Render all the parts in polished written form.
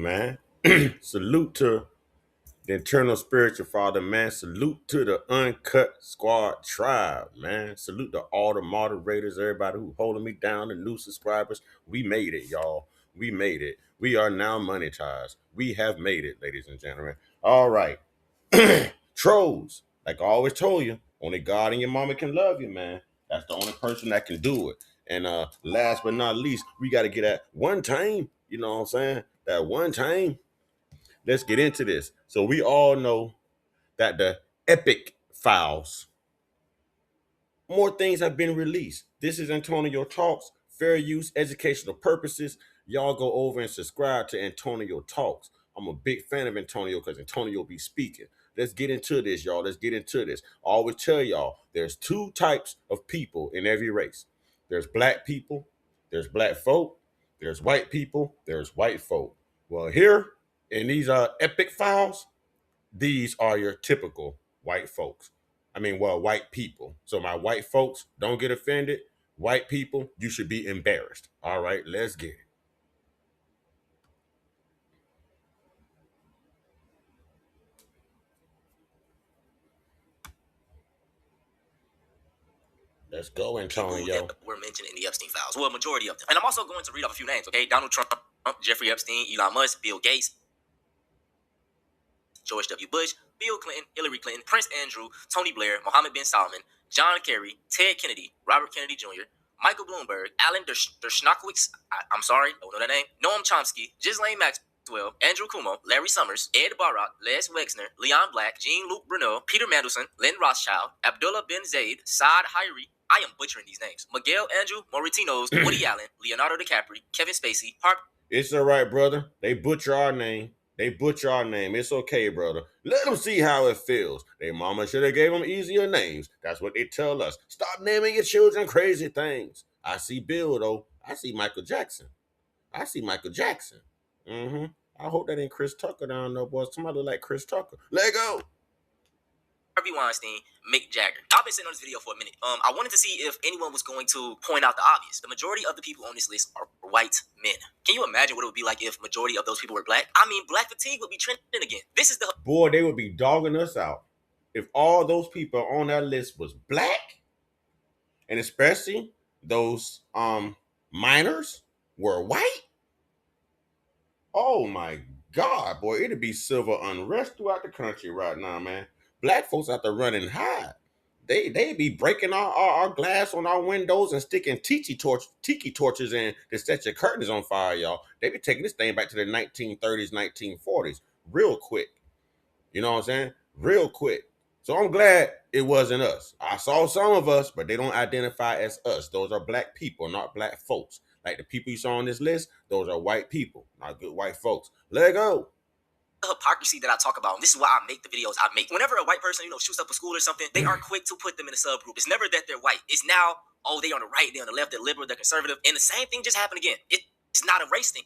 man. Salute to the eternal spiritual father, man. Salute to the Uncut Squad tribe, man. Salute to all the moderators, everybody who holding me down, the new subscribers. We made it, y'all. We made it. We are now monetized. We have made it, ladies and gentlemen. All right. Trolls, like I always told you, only God and your mama can love you, man. That's the only person that can do it. And last but not least, we got to get at one time. You know what I'm saying? That one time. Let's get into this. So we all know that the Epic Files, more things have been released. This is Antonio Talks, fair use, educational purposes. Y'all go over and subscribe to Antonio Talks. I'm a big fan of Antonio because Antonio be speaking. Let's get into this, y'all. Let's get into this. I always tell y'all there's two types of people in every race. There's black people, there's black folk, there's white people, there's white folk. Well, here in these epic files, these are your typical white folks. I mean, well, white people. So my white folks, don't get offended. White people, you should be embarrassed. All right, let's get it. Let's go, Antonio. Were mentioned in the Epstein files. Well, a majority of them. And I'm also going to read off a few names, okay? Donald Trump, Jeffrey Epstein, Elon Musk, Bill Gates, George W. Bush, Bill Clinton, Hillary Clinton, Prince Andrew, Tony Blair, Mohammed bin Salman, John Kerry, Ted Kennedy, Robert Kennedy Jr., Michael Bloomberg, Alan Dershowitz, I'm sorry, I don't know that name, Noam Chomsky, Ghislaine Maxwell, Andrew Cuomo, Larry Summers, Ed Barak, Les Wexner, Leon Black, Jean-Luc Bruno, Peter Mandelson, Lynn Rothschild, Abdullah bin Zayed, Saad Hariri, I am butchering these names, Miguel Angel Moritinos, Woody Allen, Leonardo DiCaprio, Kevin Spacey, It's all right, brother. They butcher our name. It's okay, brother. Let them see how it feels. Their mama should have gave them easier names. That's what they tell us. Stop naming your children crazy things. I see Bill, though. I see Michael Jackson. Mm-hmm. I hope that ain't Chris Tucker down there, boy. Somebody look like Chris Tucker. Let go. Harvey Weinstein, Mick Jagger. I've been sitting on this video for a minute. I wanted to see if anyone was going to point out the obvious. The majority of the people on this list are white men. Can you imagine what it would be like if majority of those people were black? I mean, black fatigue would be trending again. This is the boy. They would be dogging us out if all those people on that list was black, and especially those minors were white. Oh my God, boy, it'd be civil unrest throughout the country right now, man. Black folks have to run and hide. They be breaking our glass on our windows and sticking tiki torches in to set your curtains on fire, y'all. They be taking this thing back to the 1930s, 1940s, real quick. You know what I'm saying? Real quick. So I'm glad it wasn't us. I saw some of us, but they don't identify as us. Those are black people, not black folks. Like the people you saw on this list, those are white people, not good white folks. Let go. Hypocrisy that I talk about, and this is why I make the videos I make. Whenever a white person, shoots up a school or something, they are quick to put them in a subgroup. It's never that they're white. It's now, oh, they on the right, they on the left, they're liberal, they're conservative. And the same thing just happened again. It's not a race thing.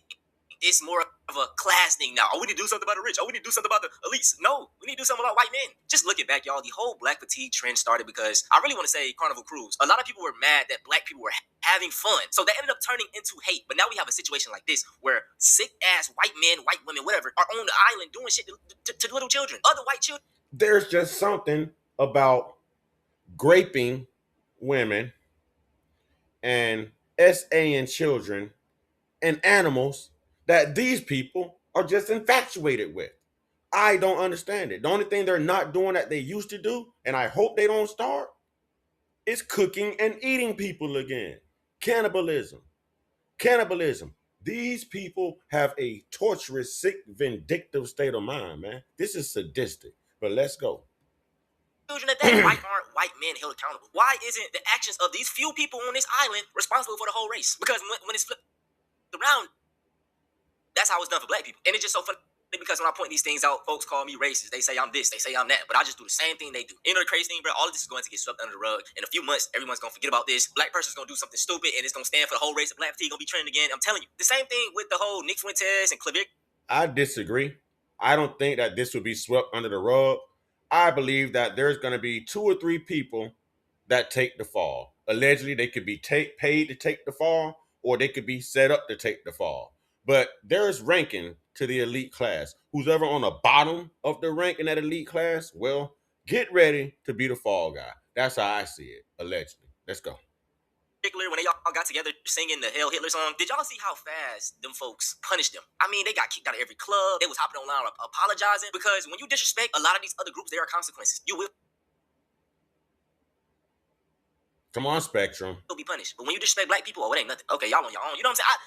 It's more of a class thing now. Oh, we need to do something about the rich. Oh, we need to do something about the elites. No, we need to do something about white men. Just looking back, y'all, the whole black fatigue trend started because I really want to say Carnival Cruise. A lot of people were mad that black people were having fun. So that ended up turning into hate. But now we have a situation like this where sick-ass white men, white women, whatever, are on the island doing shit to little children, other white children. There's just something about graping women and SAing children and animals that these people are just infatuated with. I don't understand it. The only thing they're not doing that they used to do, and I hope they don't start, is cooking and eating people again. Cannibalism. These people have a torturous, sick, vindictive state of mind, man. This is sadistic. But let's go. Children at that. Why aren't white men held accountable? Why isn't the actions of these few people on this island responsible for the whole race? Because when it's flipped around, that's how it's done for black people. And it's just so funny because when I point these things out, folks call me racist. They say I'm this, they say I'm that, but I just do the same thing they do. You know the crazy thing, bro? All of this is going to get swept under the rug. In a few months, everyone's going to forget about this. Black person's going to do something stupid, and it's going to stand for the whole race of black fatigue, going to be trending again. I'm telling you. The same thing with the whole Nick Fuentes and Clavier. I disagree. I don't think that this would be swept under the rug. I believe that there's going to be 2 or 3 people that take the fall. Allegedly, they could be paid to take the fall, or they could be set up to take the fall. But there's ranking to the elite class. Who's ever on the bottom of the rank in that elite class, well, get ready to be the fall guy. That's how I see it, allegedly. Let's go. Particular when they all got together singing the Hail Hitler song, did y'all see how fast them folks punished them? I mean, they got kicked out of every club. They was hopping online apologizing because when you disrespect a lot of these other groups, there are consequences. You will Come on, Spectrum. be punished. But when you disrespect black people, oh, it ain't nothing. Okay, y'all on your own. You know what I'm saying?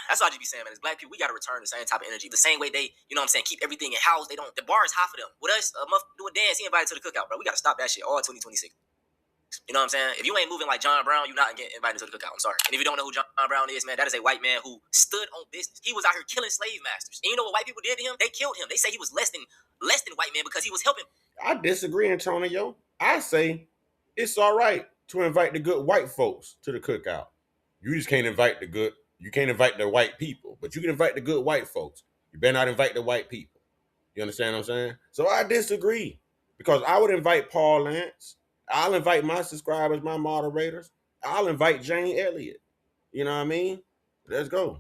That's what I just be saying, man. As black people, we gotta return the same type of energy. The same way they, you know what I'm saying, keep everything in house. They don't. The bar is hot for them. With us, a muff do a dance, he invited to the cookout, bro. We gotta stop that shit all 2026. You know what I'm saying? If you ain't moving like John Brown, you're not getting invited to the cookout. I'm sorry. And if you don't know who John Brown is, man, that is a white man who stood on business. He was out here killing slave masters. And you know what white people did to him? They killed him. They say he was less than white man because he was helping. I disagree, Antonio. I say it's all right to invite the good white folks to the cookout. You just can't invite you can't invite the white people, but you can invite the good white folks. You better not invite the white people. You understand what I'm saying? So I disagree because I would invite Paul Lance. I'll invite my subscribers, my moderators. I'll invite Jane Elliott. You know what I mean? Let's go.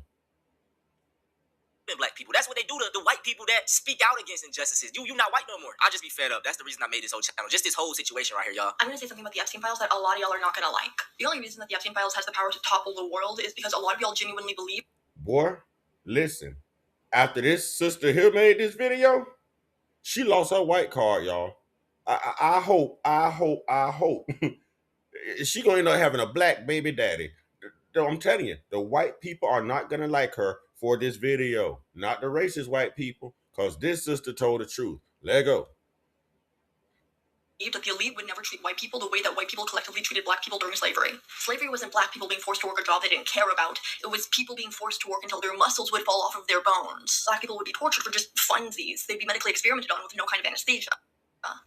Black people. That's what they do to the white people that speak out against injustices. You not white no more. I just be fed up. That's the reason I made this whole channel. Just this whole situation right here, y'all. I'm gonna say something about the Epstein Files that a lot of y'all are not gonna like. The only reason that the Epstein Files has the power to topple the world is because a lot of y'all genuinely believe. Boy, listen. After this sister here made this video, she lost her white card, y'all. I hope she gonna end up having a black baby daddy. I'm telling you, the white people are not gonna like her for this video. Not the racist white people, because this sister told the truth. Let go. That the elite would never treat white people the way that white people collectively treated black people during slavery. Slavery wasn't black people being forced to work a job they didn't care about. It was people being forced to work until their muscles would fall off of their bones. Black people would be tortured for just funsies. They'd be medically experimented on with no kind of anesthesia.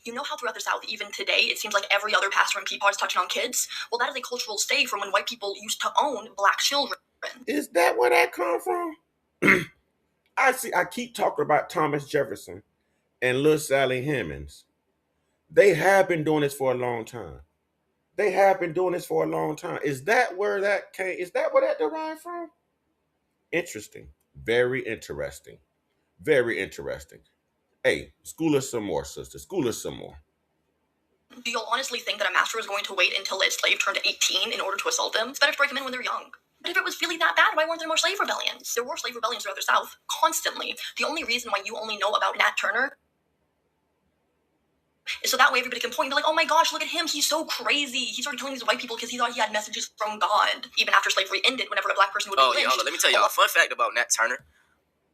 You know how throughout the South, even today, it seems like every other pastor and peapod is touching on kids? Well, that is a cultural stay from when white people used to own black children. Is that where that come from? I keep talking about Thomas Jefferson and Lil Sally Hemings. They have been doing this for a long time. Is that where that came? Is that where that derived from? Interesting. Very interesting. Hey, school us some more, sister. School us some more. Do y'all honestly think that a master is going to wait until a slave turned 18 in order to assault them? It's better to break them in when they're young. But if it was really that bad, why weren't there more slave rebellions? There were slave rebellions throughout the South, constantly. The only reason why you only know about Nat Turner is so that way everybody can point and be like, oh my gosh, look at him, he's so crazy. He started killing these white people because he thought he had messages from God. Even after slavery ended, whenever a black person would be lynched. Hold on, let me tell y'all a fun fact about Nat Turner.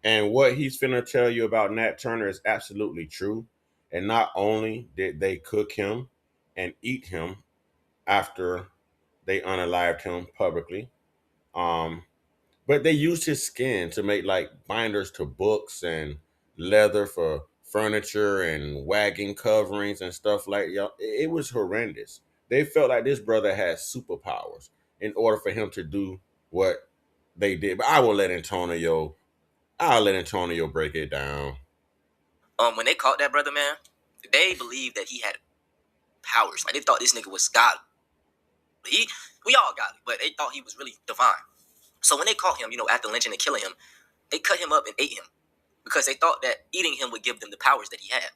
And what he's finna tell you about Nat Turner is absolutely true. And not only did they cook him and eat him after they unalived him publicly, but they used his skin to make like binders to books and leather for furniture and wagon coverings and stuff like y'all. It was horrendous. They felt like this brother had superpowers in order for him to do what they did. But I'll let Antonio break it down. When they caught that brother, man, they believed that he had powers. Like they thought this nigga was God. We all got it, but they thought he was really divine. So when they caught him, after lynching and killing him, they cut him up and ate him because they thought that eating him would give them the powers that he had.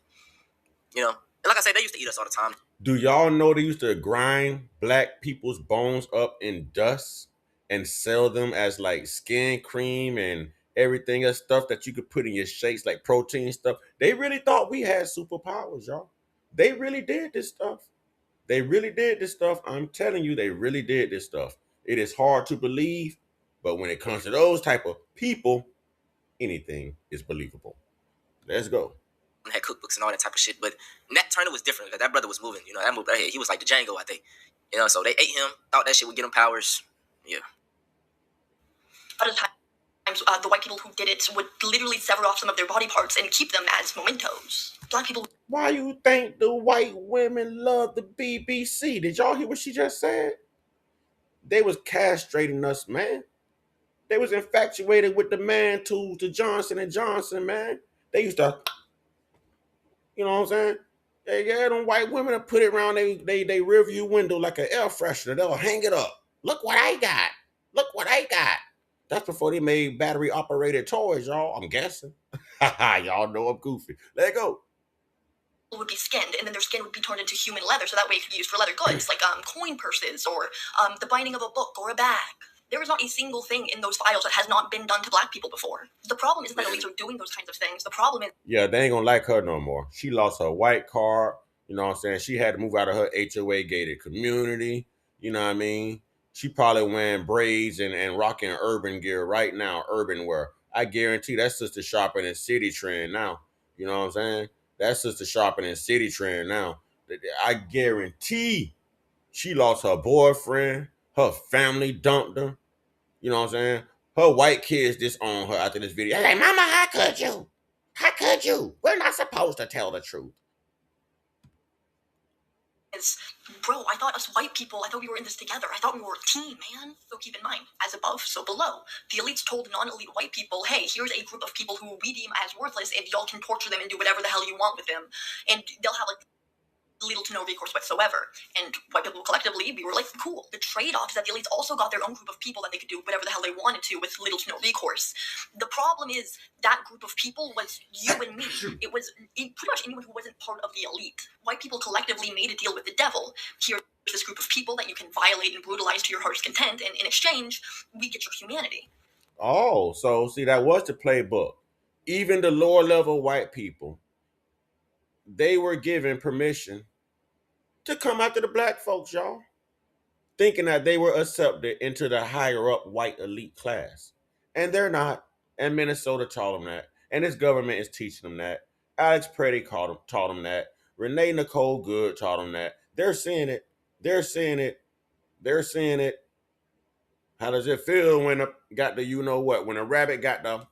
And like I said, they used to eat us all the time. Do y'all know they used to grind black people's bones up in dust and sell them as like skin cream and everything else, stuff that you could put in your shakes, like protein stuff? They really thought we had superpowers, y'all. They really did this stuff. I'm telling you, they really did this stuff. It is hard to believe, but when it comes to those type of people, anything is believable. Let's go. Had cookbooks and all that type of shit, but Nat Turner was different because that brother was moving. That moved right here. He was like the Django, I think. So they ate him, thought that shit would get him powers. Yeah. A lot of times, the white people who did it would literally sever off some of their body parts and keep them as mementos. Black people. Why you think the white women love the BBC? Did y'all hear what she just said? They was castrating us, man. They was infatuated with the man tools, the Johnson & Johnson, man. They used to, you know what I'm saying? Yeah, them white women will put it around they rear view window like an air freshener. They'll hang it up. Look what I got. That's before they made battery operated toys, y'all. I'm guessing. Y'all know I'm goofy. Let go. Would be skinned, and then their skin would be turned into human leather, so that way it could be used for leather goods, like coin purses or the binding of a book or a bag. There is not a single thing in those files that has not been done to black people before. The problem isn't that elites are doing those kinds of things. The problem is, yeah, they ain't gonna like her no more. She lost her white card. You know what I'm saying? She had to move out of her HOA gated community. You know what I mean? She probably wearing braids and rocking urban gear right now, urban wear. I guarantee that sister shopping in City Trend now. You know what I'm saying? That sister shopping in City Trend now. I guarantee she lost her boyfriend. Her family dumped her. You know what I'm saying? Her white kids disown her after this video. They're like, Mama, how could you? How could you? We're not supposed to tell the truth. bro, I thought us white people, I thought we were in this together. I thought we were a team, man. So keep in mind, as above, so below. The elites told non-elite white people, hey, here's a group of people who we deem as worthless, and y'all can torture them and do whatever the hell you want with them. And they'll have, like, little to no recourse whatsoever. And white people collectively, we were like, cool. The trade-off is that the elites also got their own group of people that they could do whatever the hell they wanted to with little to no recourse. The problem is that group of people was you and me. It was pretty much anyone who wasn't part of the elite. White people collectively made a deal with the devil. Here's this group of people that you can violate and brutalize to your heart's content, and in exchange, we get your humanity. Oh, so see, that was the playbook. Even the lower level white people, they were given permission to come after the black folks, y'all, thinking that they were accepted into the higher up white elite class. And they're not. And Minnesota taught them that. And this government is teaching them that. Alex Preddy taught them that. Renee Nicole Good taught them that. They're seeing it. They're seeing it. They're seeing it. How does it feel when got the you know what? When a rabbit got the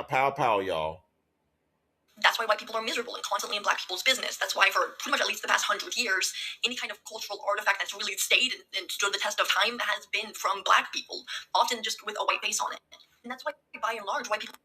pow pow, y'all? That's why white people are miserable and constantly in black people's business. That's why for pretty much at least the past 100 years, any kind of cultural artifact that's really stayed and stood the test of time has been from black people, often just with a white face on it. And that's why, by and large, white people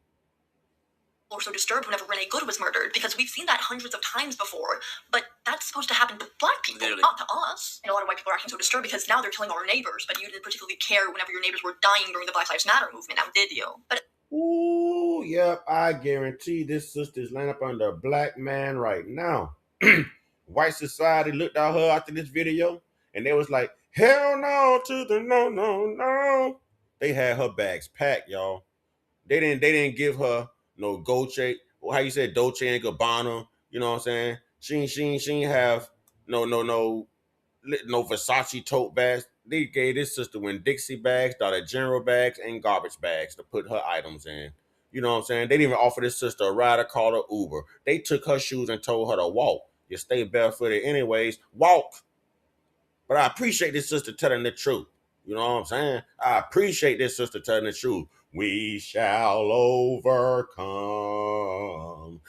were so disturbed whenever Renee Good was murdered, because we've seen that hundreds of times before, but that's supposed to happen to black people, literally, not to us. And a lot of white people are acting so disturbed because now they're killing our neighbors, but you didn't particularly care whenever your neighbors were dying during the Black Lives Matter movement, now did you? But ooh, yep, I guarantee this sister's laying up under a black man right now. White society looked at her after this video, and they was like, hell no to the no, no, no. They had her bags packed, y'all. They didn't give her no Dolce, how you said Dolce and Gabbana, you know what I'm saying? She ain't have no Versace tote bags. They gave this sister Winn-Dixie bags, Dollar General bags, and garbage bags to put her items in. You know what I'm saying? They didn't even offer this sister a ride or call her Uber. They took her shoes and told her to walk. You stay barefooted anyways, walk. But I appreciate this sister telling the truth. You know what I'm saying? I appreciate this sister telling the truth. We shall overcome.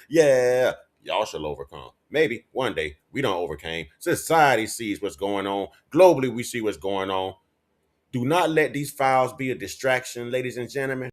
Yeah, y'all shall overcome. Maybe one day we don't overcame. Society sees what's going on. Globally, we see what's going on. Do not let these files be a distraction, ladies and gentlemen.